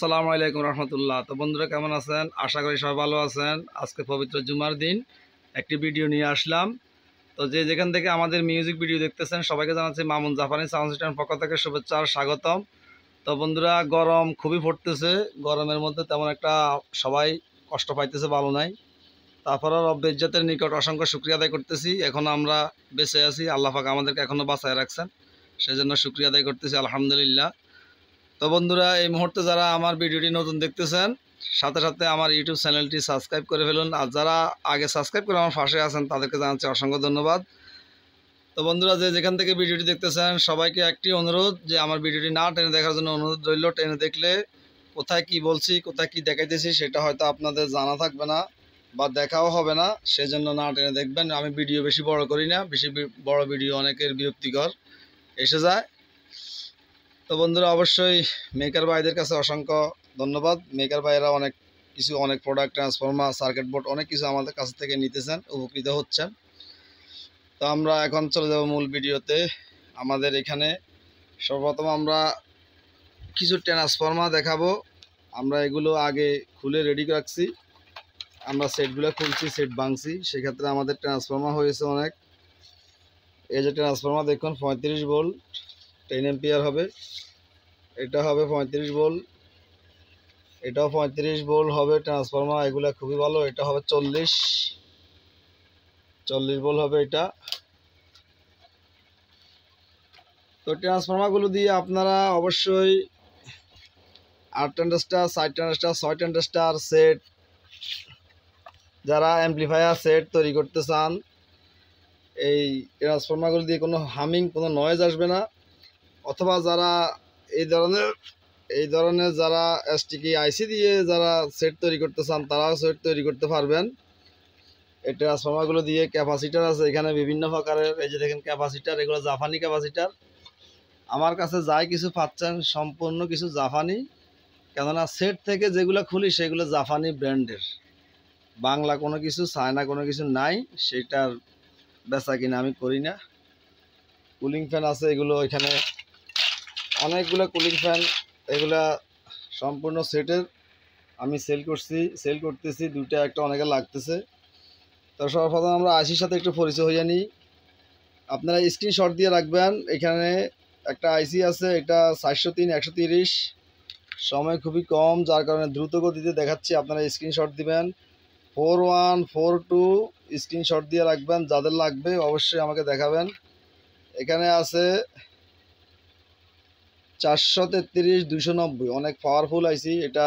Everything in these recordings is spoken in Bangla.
আসসালামু আলাইকুম রহমতুল্লাহ। তো বন্ধুরা কেমন আছেন? আশা করি সবাই ভালো আছেন। আজকে পবিত্র জুমার দিন একটি ভিডিও নিয়ে আসলাম। তো যে যেখান থেকে আমাদের মিউজিক ভিডিও দেখতেছেন সবাইকে জানাচ্ছি মামুন জাপানি সাউন্ড সিস্টেমের পক্ষ থেকে শুভেচ্ছা আর স্বাগতম। তো বন্ধুরা গরম খুবই পড়তেছে, গরমের মধ্যে তেমন একটা সবাই কষ্ট পাইতেছে, ভালো নাই। তারপরে রব্বে ইজ্জতের নিকট অসংখ্য শুকরিয়া আদায় করতেছি, এখন আমরা বেঁচে আছি, আল্লাহ পাক আমাদেরকে এখনও বাঁচায় রাখছেন, সেজন্য শুকরিয়া আদায় করতেছি আলহামদুলিল্লাহ। তো বন্ধুরা এই মুহূর্তে যারা আমার ভিডিওটি নতুন দেখতেছেন সাথে সাথে আমার ইউটিউব চ্যানেলটি সাবস্ক্রাইব করে ফেলুন, আর যারা আগে সাবস্ক্রাইব করে আমার পাশে আছেন তাদেরকে জানাচ্ছি অসংখ্য ধন্যবাদ। তো বন্ধুরা যে যেখান থেকে ভিডিওটি দেখতেছেন সবাইকে একটি অনুরোধ, যে আমার ভিডিওটি না টেনে দেখার জন্য অনুরোধ রইল। টেনে দেখলে কোথায় কি বলছি, কোথায় কি দেখাইতেছি সেটা হয়তো আপনাদের জানা থাকবে না বা দেখাও হবে না, সেজন্য না টেনে দেখবেন। আমি ভিডিও বেশি বড় করি না, বেশি বড় ভিডিও অনেকের বিরক্তিকর এসে যায়। তো বন্ধুরা অবশ্যই মেকার ভাইদের কাছে অসংখ্য ধন্যবাদ। মেকার ভাইয়েরা অনেক প্রোডাক্ট, ট্রান্সফরমার, সার্কিট বোর্ড অনেক কিছু আমাদের কাছ থেকে নিতেছেন, উপকৃত হচ্ছেন। তো আমরা এখন চলে যাব মূল ভিডিওতে। আমাদের এখানে সর্বপ্রথম আমরা কিছু ট্রান্সফরমার দেখাবো। আমরা এগুলো আগে খুলে রেডি রাখছি, আমরা সেটগুলো খুলছি, সেট ভাঙছি, সেক্ষেত্রে আমাদের ট্রান্সফরমার হয়েছে অনেক। এই যে ট্রান্সফরমার দেখুন 35 ভোল্ট 10 এম্পিয়ার হবে, এটা হবে 35 ভোল্ট, এটাও 35 ভোল্ট হবে ট্রান্সফরমার। এগুলো খুবই ভালো। এটা হবে 40 ভোল্ট হবে এটা। তো ট্রান্সফরমারগুলো দিয়ে আপনারা অবশ্যই 8 ট্রানজিস্টর, 4 ট্রানজিস্টর, 6 ট্রানজিস্টর সেট, যারা অ্যাম্পলিফায়ার সেট তৈরি করতে চান, এই ট্রান্সফরমারগুলো দিয়ে কোনো হামিং, কোনো নয়েজ আসবে না। অথবা যারা এই ধরনের যারা এসটিকি আইসি দিয়ে যারা সেট তৈরি করতে চান তারাও সেট তৈরি করতে পারবেন। এই ট্রান্সফরমারগুলো দিয়ে ক্যাপাসিটার আছে এখানে বিভিন্ন প্রকারের। এই যে দেখেন ক্যাপাসিটার, এগুলো জাপানি ক্যাপাসিটার। আমার কাছে যাই কিছু পাচ্ছেন সম্পূর্ণ কিছু জাপানি, কেননা সেট থেকে যেগুলো খুলি সেগুলো জাপানি ব্র্যান্ডের, বাংলা কোনো কিছু, চায়না কোনো কিছু নাই, সেটার বেচা কিনা আমি করি না। কুলিং ফ্যান আছে এগুলো, এখানে অনেকগুলো কুলিং ফ্যান, এগুলা সম্পূর্ণ সেটের আমি সেল করতেছি। দুইটা একটা অনেকে লাগতেছে। তো সর্বপ্রথম আমরা আইসির সাথে একটু পরিচয় হয়ে নিই। আপনারা স্ক্রিনশট দিয়ে রাখবেন। এখানে একটা আইসি আছে, এটা 403 130, সময় খুবই কম যার কারণে দ্রুত গতিতে দেখাচ্ছি, আপনারা স্ক্রিনশট দিবেন। 4142 স্ক্রিনশট দিয়ে রাখবেন, যাদের লাগবে অবশ্যই আমাকে দেখাবেন। এখানে আছে 433 290, অনেক পাওয়ারফুল আইসি এটা।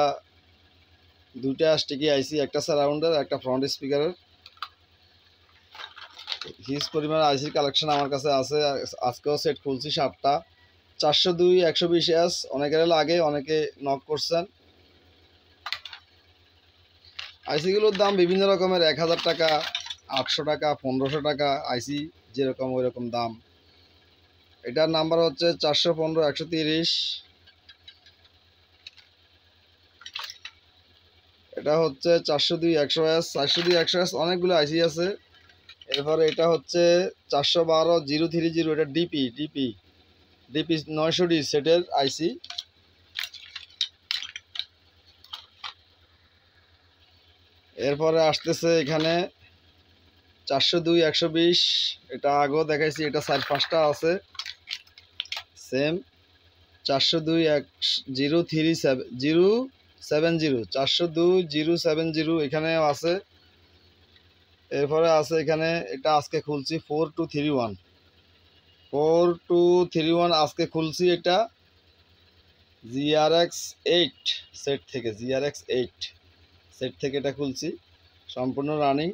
দুইটা স্টিকি আইসি, একটা সারাউন্ডার, একটা ফ্রন্ট স্পিকারের। হিউজ পরিমাণ আইসির কালেকশন আমার কাছে আছে। আজকেও সেট খুলছি 7টা। 402 120S অনেকের লাগে, অনেকে নক করছেন। আইসিগুলোর দাম বিভিন্ন রকমের, 1000 টাকা, 800 টাকা, 1500 টাকা, আইসি যেরকম ওই রকম দাম। এটার নাম্বার হচ্ছে 415 130, এটা হচ্ছে 402 100S। 402 100S অনেকগুলো আইসি আছে। এরপরে এটা হচ্ছে 412 030, এটা ডিপি 900D সেটের আইসি। এরপরে আসতেছে এখানে 402 120, এটা আগেও দেখাইছি, এটা 4-5টা আছে সেম। 402 030 402 070 এখানেও আছে। এরপরে আছে এখানে, এটা আজকে খুলছি 4231 আজকে খুলছি। এটা GRX 8 সেট থেকে, GRX 8 সেট থেকে এটা খুলছি, সম্পূর্ণ রানিং,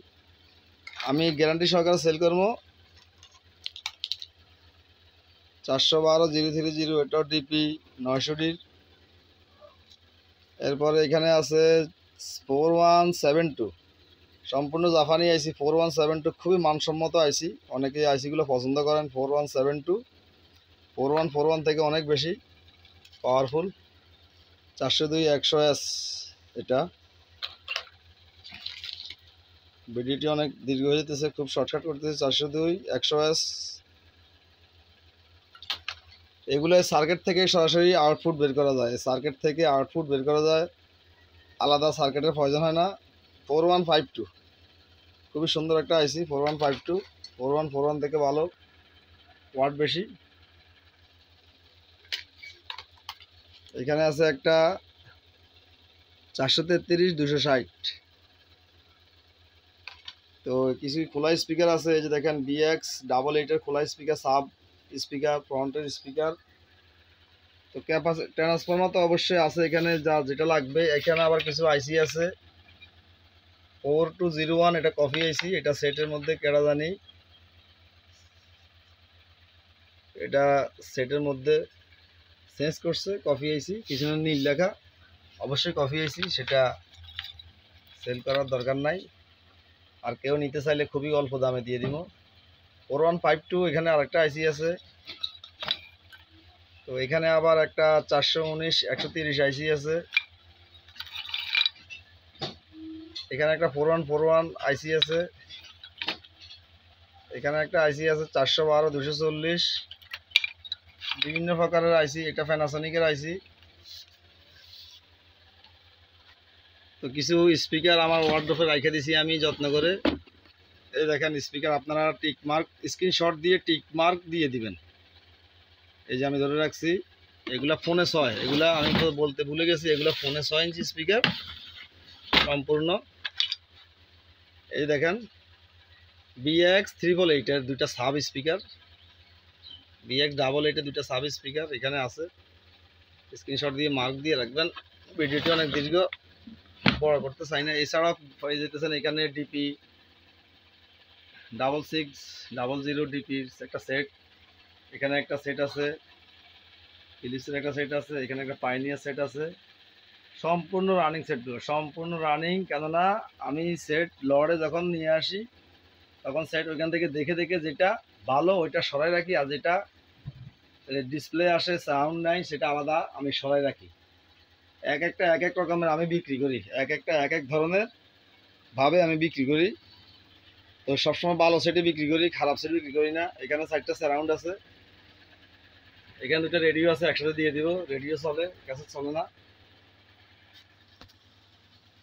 আমি গ্যারান্টি সহকারে সেল করবো। 412 030, এটাও ডিপি 900D। এরপরে এখানে আছে 4172, সম্পূর্ণ জাপানি আইসি। 4172 খুবই মানসম্মত আইসি, অনেকে আইসিগুলো পছন্দ করেন। 4172 4141 থেকে অনেক বেশি পাওয়ারফুল। 402 100S এটা। ভিডিওটি অনেক দীর্ঘ হয়ে যেতেছে, খুব শর্টকাট করতেছে। 402 100S এগুলো সার্কিট থেকে সরাসরি আউটপুট বের করা যায়, সার্কিট থেকে আউটপুট বের করা যায়, আলাদা সার্কিটের প্রয়োজন হয় না। 4152 খুবই সুন্দর একটা আইসি। 4152 4141 থেকে ভালো, ওয়াট বেশি। এখানে আছে একটা 433 260। তো কিছু খোলা স্পিকার আছে, এই যে দেখেন BX88 খোলা স্পিকার, সাব স্পিকার, ফ্রন্টের স্পিকার। তো ক্যাপাসিটি ট্রান্সফরমার তো অবশ্যই আছে এখানে, যা যেটা লাগবে। এখানে আবার কিছু আইসি আছে 4201, এটা কফি আইসি, এটা সেটের মধ্যে কেডা জানি, এটা সেটের মধ্যে চেঞ্জ করছে কফি আইসি, পিছনে নীল লেখা, অবশ্যই কফি আইসি, সেটা সেল করার দরকার নাই। আর কেউ নিতে চাইলে খুবই অল্প দামে দিয়ে দিব। 4152 এখানে আরেকটা আইসি আছে। তো এখানে আবার একটা 419 130 আইসি আছে। এখানে একটা 4141 আইসি আছে। এখানে একটা আইসি আছে 412 240, বিভিন্ন প্রকারের আইসি। এটা প্যানাসোনিকের আইসি। তো কিছু স্পিকার আমার ওয়ার্ডরোবে রেখে দিছি আমি যত্ন করে। এই দেখেন স্পিকার, আপনারা টিক মার্ক স্ক্রিনশট দিয়ে টিক মার্ক দিয়ে দিবেন। এই যে আমি ধরে রাখছি, এগুলা ফোনে 6, এগুলা আমি তো বলতে ভুলে গেছি, এগুলা ফোনে 6 ইঞ্চি স্পিকার সম্পূর্ণ। এই দেখেন BX888 এর দুইটা সাব স্পিকার, BX88 এর দুইটা সাব স্পিকার এখানে আছে। স্ক্রিনশট দিয়ে মার্ক দিয়ে রাখবেন। ভিডিওটি অনেক দীর্ঘ, বড় করতে চাই না। এছাড়াও হয়ে যেতেছেন এখানে DP 6600 ডিপির একটা সেট, এখানে একটা সেট আছে, ফিলিপসের একটা সেট আছে, এখানে একটা পাইনিয়ার সেট আছে। সম্পূর্ণ রানিং সেটগুলো, সম্পূর্ণ রানিং। কেননা আমি সেট লড়ে যখন নিয়ে আসি তখন সেট ওইখান থেকে দেখে দেখে যেটা ভালো ওইটা সরাই রাখি, আর যেটা ডিসপ্লে আসে সাউন্ড নাই সেটা আলাদা আমি সরাই রাখি। এক একটা এক এক রকমের আমি বিক্রি করি, এক একটা এক এক ধরনের ভাবে আমি বিক্রি করি। তো সবসময় ভালো সেটে বিক্রি করি, খারাপ সেট বিক্রি করি না। এখানে 4টা সারাউন্ড আছে, এখানে 2টা রেডিও আছে, একসাথে দিয়ে দিব। রেডিও চলে, ক্যাসেট চলে না।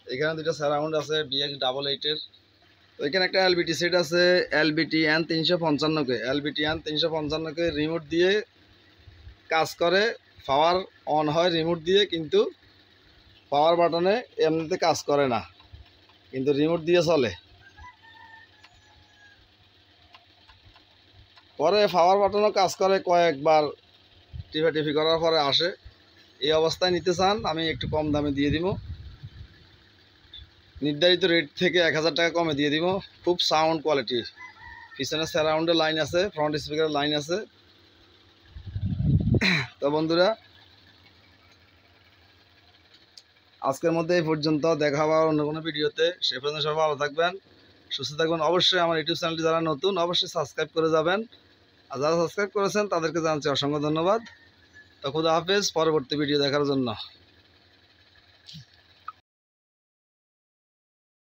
এখানে 2টা সারাউন্ড আছে BX88 এর। তো এখানে একটা LBT সেট আছে, LBTN 355 কে, LBTN 355 কে রিমোট দিয়ে কাজ করে। পাওয়ার অন হয় রিমোট দিয়ে, কিন্তু পাওয়ার বাটনে এমনিতে কাজ করে না, কিন্তু রিমোট দিয়ে চলে। পরে পাওয়ার বাটনও কাজ করে, কয়েকবার টিপি করার পরে আসে। এই অবস্থায় নিতে চান আমি একটু কম দামে দিয়ে দিব, নির্ধারিত রেট থেকে 1000 টাকা কমে দিয়ে দিব। খুব সাউন্ড কোয়ালিটির, পিছনে সারাউন্ডের লাইন আছে, ফ্রন্ট স্পিকারের লাইন আছে। তো বন্ধুরা আজকের মধ্যে এই পর্যন্ত, দেখা হবে অন্য কোনো ভিডিওতে। সে পর্যন্ত সবাই ভালো থাকবেন, সুস্থ থাকবেন। অবশ্যই আমার ইউটিউব চ্যানেলটি যারা নতুন অবশ্যই সাবস্ক্রাইব করে যাবেন, আর যারা সাবস্ক্রাইব করেছেন তাদেরকে জানাচ্ছি অসংখ্য ধন্যবাদ। তো খুদা হাফেজ, পরবর্তী ভিডিও দেখার জন্য।